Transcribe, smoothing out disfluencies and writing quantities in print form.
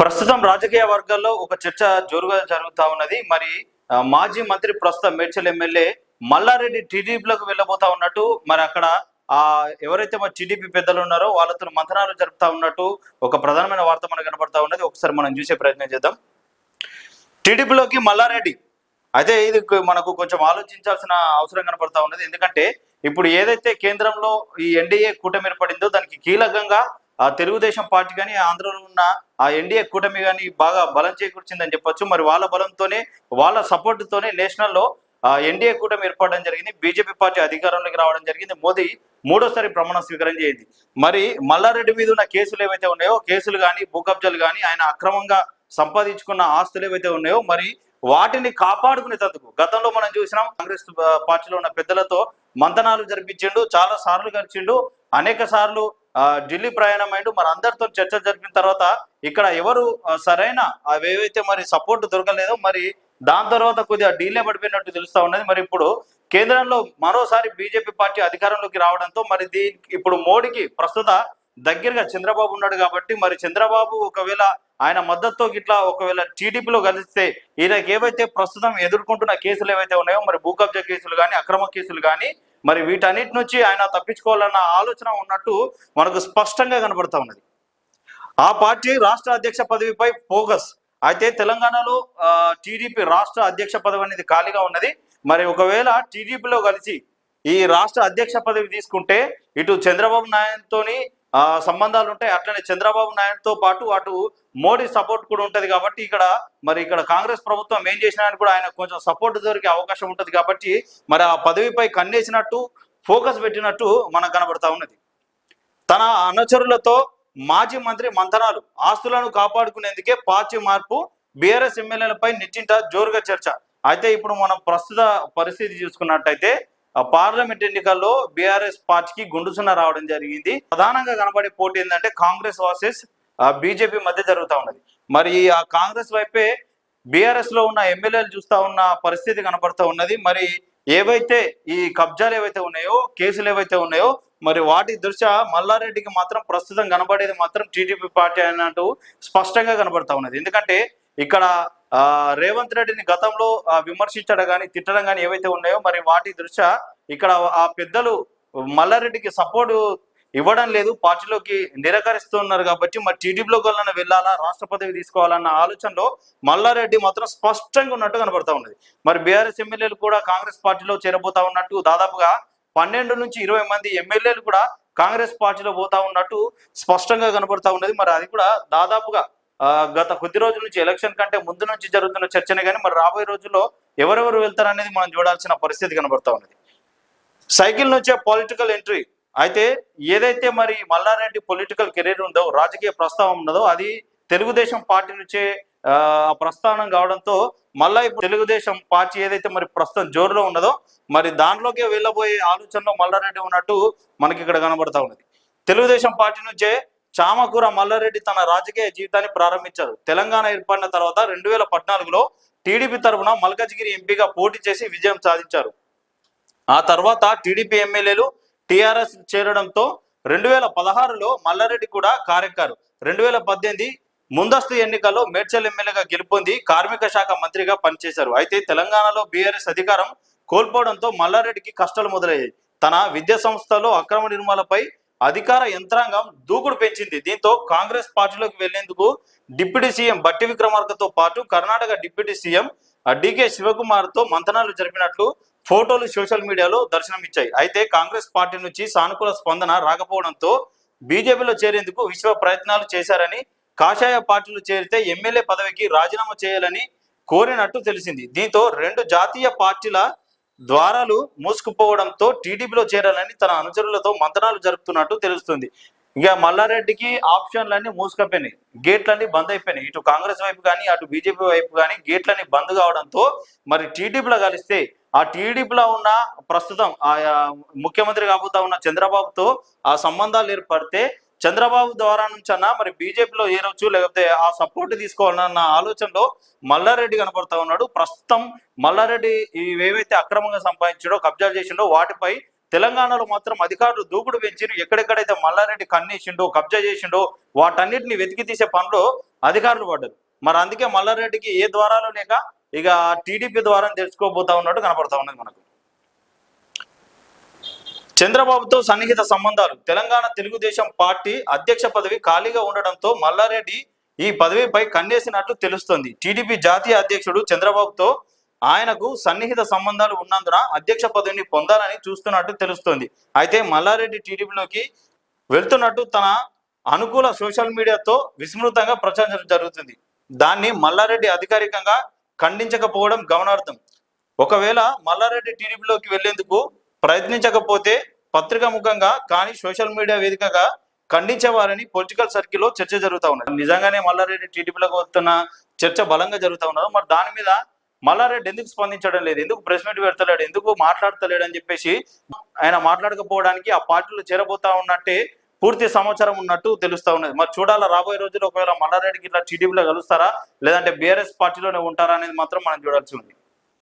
ప్రస్తుతం రాజకీయ వర్గాల్లో ఒక చర్చ జోరుగా జరుగుతా ఉన్నది. మరి మాజీ మంత్రి ప్రస్తుతం మేడ్చల్ ఎమ్మెల్యే మల్లారెడ్డి టీడీపీలోకి వెళ్ళబోతా ఉన్నట్టు మరి అక్కడ ఆ ఎవరైతే మరి టీడీపీ పెద్దలు ఉన్నారో వాళ్ళతో మంతనాలు జరుపుతా ఉన్నట్టు ఒక ప్రధానమైన వార్త మనకు కనబడతా ఉన్నది. ఒకసారి మనం చూసే ప్రయత్నం చేద్దాం. టీడీపీలోకి మల్లారెడ్డి అయితే ఇది మనకు కొంచెం ఆలోచించాల్సిన అవసరం కనపడతా ఉన్నది. ఎందుకంటే ఇప్పుడు ఏదైతే కేంద్రంలో ఈ ఎన్డీఏ కూటమి ఏర్పడిందో దానికి కీలకంగా ఆ తెలుగుదేశం పార్టీ కానీ ఆంధ్రలో ఉన్న ఆ ఎన్డీఏ కూటమి కానీ బాగా బలం చేకూర్చిందని చెప్పొచ్చు. మరి వాళ్ళ బలంతోనే వాళ్ళ సపోర్ట్ తోనే నేషనల్ లో ఎన్డీఏ కూటమి ఏర్పడడం జరిగింది. బీజేపీ పార్టీ అధికారంలోకి రావడం జరిగింది. మోదీ మూడోసారి ప్రమాణ స్వీకారం చేయింది. మరి మల్లారెడ్డి మీద ఉన్న కేసులు ఏవైతే ఉన్నాయో కేసులు కానీ భూ కబ్జాలు కానీ ఆయన అక్రమంగా సంపాదించుకున్న ఆస్తులు ఏవైతే ఉన్నాయో మరి వాటిని కాపాడుకునేందుకు గతంలో మనం చూసినాం. కాంగ్రెస్ పార్టీలో ఉన్న పెద్దలతో మంతనాలు జరిపించిండు, చాలా సార్లు కలిసిండు, అనేక సార్లు ఢిల్లీ ప్రయాణం అయిండు. మరి అందరితో చర్చ జరిపిన తర్వాత ఇక్కడ ఎవరు సరైన అవేవైతే మరి సపోర్ట్ దొరకలేదో మరి దాని తర్వాత కొద్దిగా డీలే పడిపోయినట్టు తెలుస్తా ఉన్నది. మరి ఇప్పుడు కేంద్రంలో మరోసారి బీజేపీ పార్టీ అధికారంలోకి రావడంతో మరి ఇప్పుడు మోడీకి ప్రస్తుత దగ్గరగా చంద్రబాబు ఉన్నాడు కాబట్టి మరి చంద్రబాబు ఒకవేళ ఆయన మద్దతుతో గిట్లా ఒకవేళ టీడీపీలో కలిస్తే ఈయనకి ఏవైతే ప్రస్తుతం ఎదుర్కొంటున్న కేసులు ఏవైతే ఉన్నాయో మరి భూ కబ్జా కేసులు కానీ అక్రమ కేసులు కానీ మరి వీటన్నిటి నుంచి ఆయన తప్పించుకోవాలన్న ఆలోచన ఉన్నట్టు మనకు స్పష్టంగా కనబడతా ఉన్నది. ఆ పార్టీ రాష్ట్ర అధ్యక్ష పదవిపై ఫోకస్ అయితే తెలంగాణలో టీడీపీ రాష్ట్ర అధ్యక్ష పదవి అనేది ఖాళీగా ఉన్నది. మరి ఒకవేళ టీడీపీలో కలిసి ఈ రాష్ట్ర అధ్యక్ష పదవి తీసుకుంటే ఇటు చంద్రబాబు నాయుడుతోని సంబంధాలు ఉంటాయి, అట్లనే చంద్రబాబు నాయుడుతో పాటు అటు మోడీ సపోర్ట్ కూడా ఉంటది. కాబట్టి ఇక్కడ కాంగ్రెస్ ప్రభుత్వం ఏం చేసినా కూడా ఆయన కొంచెం సపోర్ట్ దొరికే అవకాశం ఉంటది. కాబట్టి మరి ఆ పదవిపై కన్నేసినట్టు ఫోకస్ పెట్టినట్టు మనకు కనబడతా ఉన్నది. తన అనుచరులతో మాజీ మంత్రి మంతనాలు, ఆస్తులను కాపాడుకునేందుకే పార్టీ మార్పు, బీఆర్ఎస్ ఎమ్మెల్యేలపై నిట్టింట జోరుగా చర్చ. అయితే ఇప్పుడు మనం ప్రస్తుత పరిస్థితి చూసుకున్నట్టయితే పార్లమెంట్ ఎన్నికల్లో బీఆర్ఎస్ పార్టీకి గుండుసున్న రావడం జరిగింది. ప్రధానంగా కనబడే పోటీ ఏంటంటే కాంగ్రెస్ వర్సెస్ బీజేపీ మధ్య జరుగుతూ ఉన్నది. మరి ఆ కాంగ్రెస్ వైపే బీఆర్ఎస్ లో ఉన్న ఎమ్మెల్యేలు చూస్తా ఉన్న పరిస్థితి కనబడుతూ ఉన్నది. మరి ఏవైతే ఈ కబ్జాలు ఏవైతే ఉన్నాయో కేసులు ఏవైతే ఉన్నాయో మరి వాటి దృష్ట్యా మల్లారెడ్డికి మాత్రం ప్రస్తుతం కనబడేది మాత్రం టీడీపీ పార్టీ అన్నట్టు స్పష్టంగా కనబడతా ఉన్నది. ఎందుకంటే ఇక్కడ రేవంత్ రెడ్డిని గతంలో విమర్శించడం కానీ తిట్టడం కానీ ఏవైతే ఉన్నాయో మరి వాటి దృష్ట్యా ఇక్కడ ఆ పెద్దలు మల్లారెడ్డికి సపోర్ట్ ఇవ్వడం లేదు, పార్టీలోకి నిరాకరిస్తున్నారు. కాబట్టి మరి టీడీపీలోకి వెళ్ళాలా, రాష్ట్ర పదవి తీసుకోవాలన్న ఆలోచనలో మల్లారెడ్డి మాత్రం స్పష్టంగా ఉన్నట్టు కనబడతా ఉన్నది. మరి బీఆర్ఎస్ ఎమ్మెల్యేలు కూడా కాంగ్రెస్ పార్టీలో చేరబోతా ఉన్నట్టు దాదాపుగా 12 నుంచి 20 మంది ఎమ్మెల్యేలు కూడా కాంగ్రెస్ పార్టీలో పోతా ఉన్నట్టు స్పష్టంగా కనబడతా ఉన్నది. మరి అది కూడా దాదాపుగా గత కొద్ది రోజుల నుంచి ఎలక్షన్ కంటే ముందు నుంచి జరుగుతున్న చర్చనే కానీ మరి రాబోయే రోజుల్లో ఎవరెవరు వెళ్తారనేది మనం చూడాల్సిన పరిస్థితి కనబడతా ఉన్నది. సైకిల్ నుంచే పొలిటికల్ ఎంట్రీ అయితే ఏదైతే మరి మల్లారెడ్డి పొలిటికల్ కెరీర్ ఉందో, రాజకీయ ప్రస్తావం ఉన్నదో అది తెలుగుదేశం పార్టీ నుంచే ప్రస్థానం కావడంతో మళ్ళా ఇప్పుడు తెలుగుదేశం పార్టీ ఏదైతే మరి ప్రస్తుతం జోరులో ఉన్నదో మరి దాంట్లోకి వెళ్ళబోయే ఆలోచనలో మల్లారెడ్డి ఉన్నట్టు మనకి ఇక్కడ కనబడతా ఉన్నది. తెలుగుదేశం పార్టీ నుంచే చామకూర మల్లారెడ్డి తన రాజకీయ జీవితాన్ని ప్రారంభించారు. తెలంగాణ ఏర్పడిన తర్వాత 2014లో టీడీపీ తరఫున మల్కజ్గిరి ఎంపీగా పోటీ చేసి విజయం సాధించారు. ఆ తర్వాత టీడీపీ ఎమ్మెల్యేలు టీఆర్ఎస్ చేరడంతో 2016లో మల్లారెడ్డి కూడా కారెక్కారు. 2018 ముందస్తు ఎన్నికల్లో మేడ్చల్ ఎమ్మెల్యేగా గెలుపొంది కార్మిక శాఖ మంత్రిగా పనిచేశారు. అయితే తెలంగాణలో బీఆర్ఎస్ అధికారం కోల్పోవడంతో మల్లారెడ్డికి కష్టాలు మొదలయ్యాయి. తన విద్యా సంస్థలో అక్రమ నిర్మూలనపై అధికార యంత్రాంగం దూకుడు పెంచింది. దీంతో కాంగ్రెస్ పార్టీలోకి వెళ్లేందుకు డిప్యూటీ సీఎం బట్టి విక్రమార్కతో పాటు Karnataka deputy CM DK Shivakumar తో మంతనాలు జరిపినట్లు ఫోటోలు సోషల్ మీడియాలో దర్శనమిచ్చాయి. అయితే కాంగ్రెస్ పార్టీ నుంచి సానుకూల స్పందన రాకపోవడంతో బీజేపీలో చేరేందుకు విశ్వ ప్రయత్నాలు చేశారని, కాషాయ పార్టీలు చేరితే ఎమ్మెల్యే పదవికి రాజీనామా చేయాలని కోరినట్టు తెలిసింది. దీంతో 2 జాతీయ పార్టీల ద్వారాలు మూసుకుపోవడంతో టీడీపీలో చేరాలని తన అనుచరులతో మంతనాలు జరుపుతున్నట్టు తెలుస్తుంది. ఇక మల్లారెడ్డికి ఆప్షన్లన్నీ మూసుకపోయినాయి, గేట్లన్నీ బంద్ అయిపోయినాయి. ఇటు కాంగ్రెస్ వైపు కానీ అటు బీజేపీ వైపు కానీ గేట్లన్నీ బంద్ కావడంతో మరి టీడీపీలో కలిస్తే ఆ టీడీపీలో ఉన్న ప్రస్తుతం ఆ ముఖ్యమంత్రి కాబోతా ఉన్న చంద్రబాబుతో ఆ సంబంధాలు ఏర్పడితే చంద్రబాబు ద్వారా నుంచి అన్నా మరి బీజేపీలో ఏరవచ్చు, లేకపోతే ఆ సపోర్ట్ తీసుకోవాలన్న ఆలోచనలో మల్లారెడ్డి కనపడతా ఉన్నాడు. ప్రస్తుతం మల్లారెడ్డి ఏవైతే అక్రమంగా సంపాదించాడో కబ్జాలు చేసిండో వాటిపై తెలంగాణలో మాత్రం అధికారులు దూకుడు పెంచిరు. ఎక్కడెక్కడైతే మల్లారెడ్డి కన్నేసిండో కబ్జా చేసిండో వాటన్నిటిని వెతికి తీసే పనిలో అధికారులు పడ్డారు. మరి అందుకే మల్లారెడ్డికి ఏ ద్వారాలు లేక ఇక టీడీపీ ద్వారా తెలుసుకోబోతా ఉన్నట్టు కనపడతా ఉన్నది మనకు. చంద్రబాబుతో సన్నిహిత సంబంధాలు. తెలంగాణ తెలుగుదేశం పార్టీ అధ్యక్ష పదవి ఖాళీగా ఉండడంతో మల్లారెడ్డి ఈ పదవిపై కన్నేసినట్లు తెలుస్తోంది. టీడీపీ జాతీయ అధ్యక్షుడు చంద్రబాబుతో ఆయనకు సన్నిహిత సంబంధాలు ఉన్నందున అధ్యక్ష పదవిని పొందాలని చూస్తున్నట్టు తెలుస్తోంది. అయితే మల్లారెడ్డి టీడీపీలోకి వెళ్తున్నట్టు తన అనుకూల సోషల్ మీడియాతో విస్తృతంగా ప్రచారం జరుగుతుంది. దాన్ని మల్లారెడ్డి అధికారికంగా ఖండించకపోవడం గమనార్థం. ఒకవేళ మల్లారెడ్డి టీడీపీలోకి వెళ్లేందుకు ప్రయత్నించకపోతే పత్రికా ముఖంగా కానీ సోషల్ మీడియా వేదికగా ఖండించేవారని పొలిటికల్ సర్కిల్లో చర్చ జరుగుతూ ఉన్నది. నిజంగానే మల్లారెడ్డి టీడీపీలోకి వస్తున్న చర్చ బలంగా జరుగుతూ ఉన్నది. మరి దాని మీద మల్లారెడ్డి ఎందుకు స్పందించడం లేదు, ఎందుకు ప్రెస్ మీట్ పెడతలేడు, ఎందుకు మాట్లాడతలేడు అని చెప్పేసి ఆయన మాట్లాడకపోవడానికి ఆ పార్టీలో చేరబోతా ఉన్నట్టే పూర్తి సమాచారం ఉన్నట్టు తెలుస్తా ఉన్నది. మరి చూడాలా రాబోయే రోజుల్లో ఒకవేళ మల్లారెడ్డికి ఇట్లా టీడీపీలో కలుస్తారా లేదంటే బీఆర్ఎస్ పార్టీలోనే ఉంటారా అనేది మాత్రం మనం చూడాల్సి ఉంది.